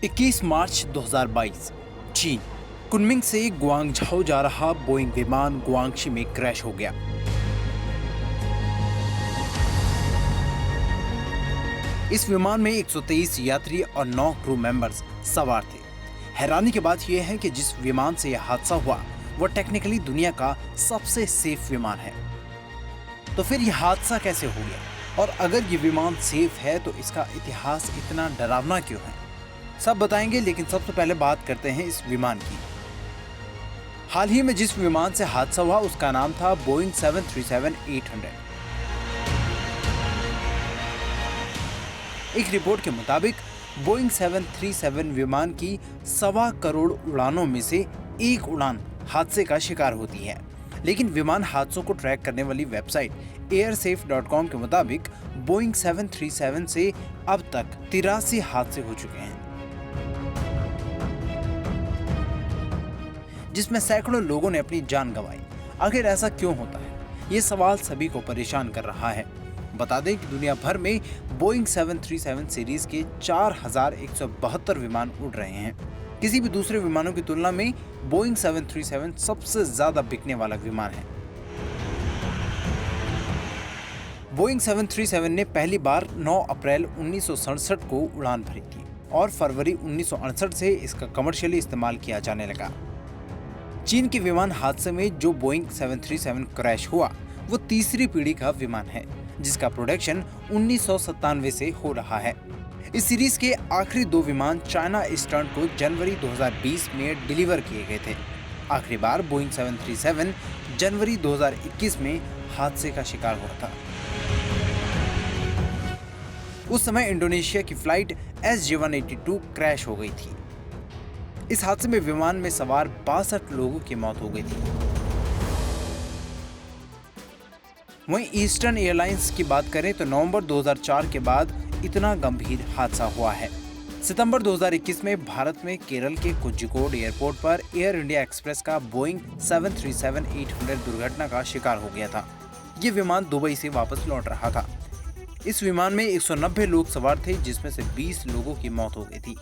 21 मार्च 2022 चीन कुनमिंग से गुआंगझाओ जा रहा बोइंग विमान गुआंगशी में क्रैश हो गया। इस विमान में 123 यात्री और 9 क्रू मेंबर्स सवार थे। हैरानी की बात यह है कि जिस विमान से यह हादसा हुआ वह टेक्निकली दुनिया का सबसे सेफ विमान है। तो फिर यह हादसा कैसे हो गया, और अगर ये विमान सेफ है तो इसका इतिहास इतना डरावना क्यों है, सब बताएंगे। लेकिन सबसे पहले बात करते हैं इस विमान की। हाल ही में जिस विमान से हादसा हुआ उसका नाम था बोइंग 737-800। एक रिपोर्ट के मुताबिक बोइंग 737 विमान की 1.25 करोड़ उड़ानों में से एक उड़ान हादसे का शिकार होती है। लेकिन विमान हादसों को ट्रैक करने वाली वेबसाइट airsafe.com के मुताबिक बोइंग 737 से अब तक 83 हादसे हो चुके हैं, जिसमें सैकड़ों लोगों ने अपनी जान गंवाई। आखिर ऐसा क्यों होता है, ये सवाल सभी को परेशान कर रहा है। बता दें कि दुनिया भर में बोइंग 737 सीरीज के 4172 विमान उड़ रहे हैं। किसी भी दूसरे विमानों की तुलना में बोइंग 737 सबसे ज्यादा बिकने वाला विमान है। बोइंग 737 ने पहली बार 9 अप्रैल 1967 को उड़ान भरी थी और फरवरी 1968 से इसका कमर्शियली इस्तेमाल किया जाने लगा। चीन के विमान हादसे में जो बोइंग 737 क्रैश हुआ वो तीसरी पीढ़ी का विमान है, जिसका प्रोडक्शन 1997 से हो रहा है। इस सीरीज के आखिरी 2 विमान चाइना ईस्टर्न को जनवरी 2020 में डिलीवर किए गए थे। आखिरी बार बोइंग 737 जनवरी 2021 में हादसे का शिकार हुआ था। उस समय इंडोनेशिया की फ्लाइट SJ-182 क्रैश हो गई थी। इस हादसे में विमान में सवार 62 लोगों की मौत हो गई थी। वहीं ईस्टर्न एयरलाइंस की बात करें तो नवंबर 2004 के बाद इतना गंभीर हादसा हुआ है। सितंबर 2021 में भारत में केरल के कोझिकोड एयरपोर्ट पर एयर इंडिया एक्सप्रेस का बोइंग 737-800 दुर्घटना का शिकार हो गया था। ये विमान दुबई से वापस लौट रहा था। इस विमान में 190 लोग सवार थे, जिसमें से 20 लोगों की मौत हो गई थी।